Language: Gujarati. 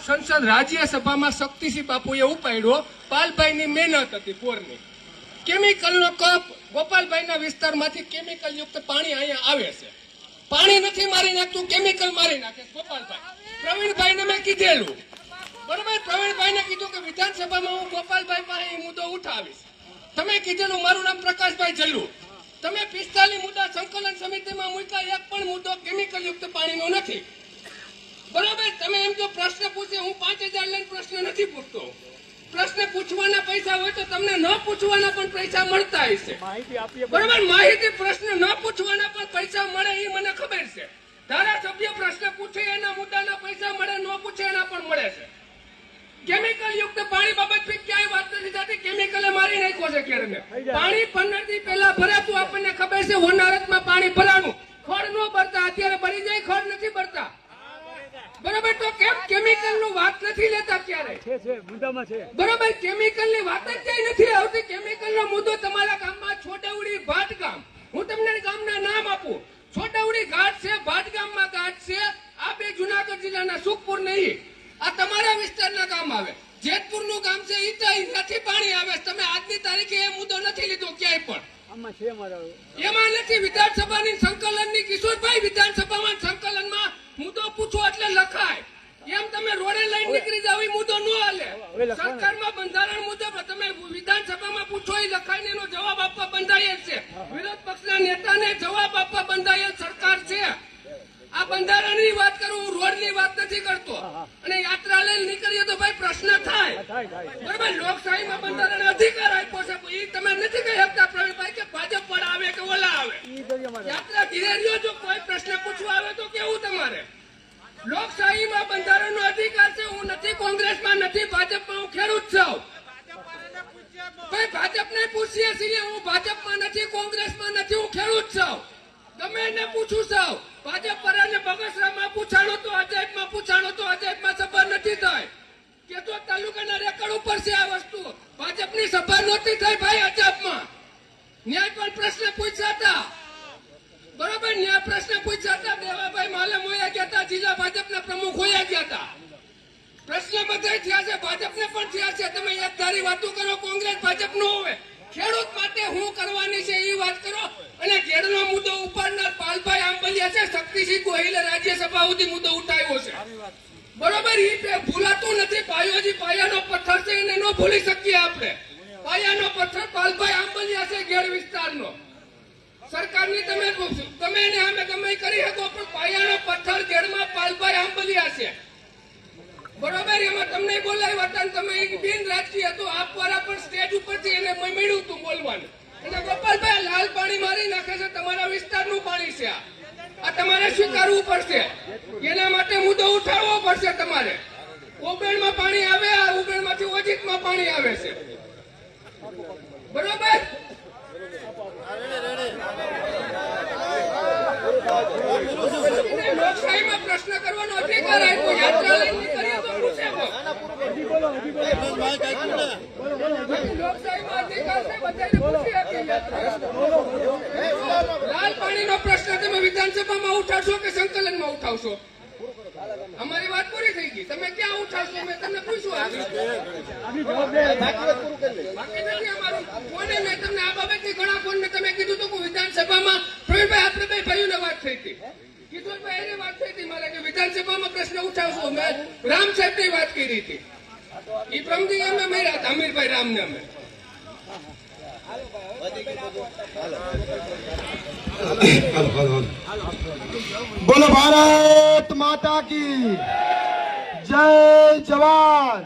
સંસદ રાજ્યસભામાં શક્તિસિંહ બાપુએ ઉપાડ્યો. પાલભાઈની મહેનત હતી પોરની. કેમિકલનો કપ ગોપાલભાઈના વિસ્તારમાંથી કેમિકલ યુક્ત પાણી અહીંયા આવે છે. પાણી નથી મારી નાખતું, કેમિકલ મારી નાખે ગોપાલભાઈ. પ્રવીણભાઈને મેં કીધેલું, બરોબર, પ્રવીણભાઈને કીધું કે વિધાનસભામાં હું ગોપાલભાઈ પાસે એ મુદ્દો ઉઠાવીશ. તમે કીધેલું, મારું નામ પ્રકાશભાઈ જલ્લુ. તમે 45 મુદ્દા સંકલન સમિતિમાં મૂક્યા, એક પણ મુદ્દો કેમિકલ યુક્ત પાણીનો નથી. બરોબર, તમે એમ જો પ્રશ્ન પૂછે, હું 5000 લઈને પ્રશ્ન નથી પૂછતો. પ્રશ્ન પૂછવાના પૈસા હોય તો તમને ન પૂછવાના પણ પૈસા મળતા હશે. બરોબર, માહિતી પ્રશ્ન ન પૂછવાના પણ પૈસા મળે એ મને ખબર છે. ધારાસભ્ય પ્રશ્ન પૂછે એના મુદ્દાના પૈસા મળે, ન પૂછે એના પણ મળે છે. કેમિકલ યુક્ત પાણી બાબત ક્યાંય વાત નથી થતી. કેમિકલે મારી નાખ્યો છે કેરને. પાણી 15 દી પહેલા ભરાતું, આપણને ખબર છે હોનારતમાં પાણી ભરાનું. ખડ ન ભરતા, અત્યારે ભરી જાય, ખડ નથી ભરતા. બરોબર, તો કેમ કેમિકલ નું વાત નથી લેતા ક્યારે? બરોબર, કેમિકલ ની વાત જ કઈ નથી આવતી. કેમિકલ નો મુદ્દો તમારા ગામમાં છોટાઉડી ભાટ ગામ, હું તમને ગામના નામ આપું. છોટાઉડી ઘાટ છે, ભાટ ગામમાં ઘાટ છે. આ બે જુનાગઢ જિલ્લાના સુખપુર નહીં, આ તમારા વિસ્તારના ગામ આવે. જેતપુર નું ગામ છે, નથી પાણી આવે. તમે આજની તારીખે એ મુદ્દો નથી લીધો ક્યાંય પણ. એમાં નથી. વિધાનસભાની સંકલનની કિશોરભાઈ, વિધાનસભામાં સંકલનમાં મુદ્દો પૂછો એટલે લખાય. એમ તમે રોડે લઈને નીકળી જાવ, એ મુદ્દો ન હાલે. સરકારમાં બંધારણ મુજબ તમે વિધાનસભામાં પૂછો, એ લખાઈને એનો જવાબ આપવા બંધાયેલ છે. વિરોધ પક્ષના નેતાને જવાબ આપવા બંધાયેલ સરકાર છે. આ બંધારણની વાત કરું, હું રોડની વાત નથી કરતો. અને યાત્રા લઈને નીકળીએ તો ભાઈ પ્રશ્ન થાય. બરાબર, લોકશાહીમાં બંધારણ અધિકાર આપ્યો છે, એ તમે નથી કહી શકતા પ્રવીણભાઈ કે ભાજપ પણ આવે કે ઓલા આવે. યાત્રા ઘીરે રહ્યો, જો કોઈ પ્રશ્ન પૂછવા આવે તો કેવું તમારે? લોકશાહીમાં બંધારણનો અધિકાર છે. હું નથી કોંગ્રેસમાં, નથી ભાજપમાં, હું ખેડૂત છું. ભાઈ ભાજપને પૂછીએ છીએ, હું ભાજપમાં નથી, કોંગ્રેસમાં નથી, હું ખેડૂત છું. ગમે એને પૂછું છું. ભાજપ પરાને બગસરામાં પૂછાણો તો અજાયબમાં પૂછાણો તો અજાયબમાં સભા નથી થઈ. કે તો તાલુકાના રેકર્ડ ઉપર છે આ વસ્તુ. ભાજપની સભા નહોતી થઈ ભાઈ અજાયબમાં. ન્યાય પણ પ્રશ્ન પૂછ્યા હતા. બરોબર, ન્યાય પ્રશ્ન પૂછ્યા હતા. દેવાભાઈ માલમ હોયા ગયા હતા, જિલ્લા ભાજપના પ્રમુખ હોયા ગયા હતા. પ્રશ્ન બધા થયા છે, ભાજપને પણ થયા છે. તમે એક ધારી વાતો કરો, કોંગ્રેસ ભાજપ નો હોય. ખેડૂત માટે હું કરવાની છે એ વાત કરો. અને ઘેડનો મુદ્દો ઉપાડનાર પાલભાઈ આંબલિયા છે. શક્તિસિંહ ગોહિલે રાજ્યસભા સુધી મુદ્દો ઉઠાવ્યો છે. બરોબર, એ ભૂલાતું નથી. પાયોજી પાયાનો પથ્થર છે, એને ન ભૂલી શકીએ આપણે. પાયાનો પથ્થર પાલભાઈ આંબલિયા છે, ઘેડ વિસ્તારનો. સરકારની તમે એને અમે ગમે કરી શકો, પણ પાયાનો પથ્થર ઘેડમાં પાલભાઈ આંબલિયા છે. બરોબર, એમાં તમને બોલાવ્યા હતા, તમે બિન રાજકીય હતો. આપવાળા પણ સ્ટેજ ઉપરથી એને મળ્યું હતું બોલવાનું. અને ગોપાલભાઈ લાલ પાણી મારી નાખે છે, તમારા વિસ્તારનું પાણી છે. આ તમારે સ્વીકારવું પડશે. એના માટે મુદ્દો ઉઠાવવો પડશે તમારે. ઉબેણમાં પાણી આવે, આ ઉબેણમાંથી ઓજીતમાં પાણી આવે છે. બરોબર, લોકશાહીમાં પ્રશ્ન કરવાનો અધિકાર આપ્યો. યાત્રા લઈને નીકળીએ તો પૂછે લોકશાહીમાં અધિકાર છે, બધાને પૂછી આપીએ. લાલ પાણીનો પ્રશ્ન તમે વિધાનસભામાં ઉઠાવશો કે સંકલનમાં ઉઠાવશો? અમારી વાત પૂરી થઈ ગઈ. તમે ક્યાં ઉઠાવશો? મેં તમને પૂછ્યું. બાકી નથી અમારું. કોને મેં તમને આ બાબતની ઘણા ફોન મેં તમે કીધું હતું કે વિધાનસભામાં પ્રવીણભાઈ આપણે બે ભાઈઓને વાત થઈ હતી. કિશોરભાઈ એને વાત થઈ હતી મારે કે વિધાનસભામાં પ્રશ્ન ઉઠાવશો. મેં રામ સાહેબની વાત કરી હતી. એ પ્રમદી અમે મળ્યા હતા, અમીરભાઈ રામને અમે. बोलो भारत माता की जय जवान।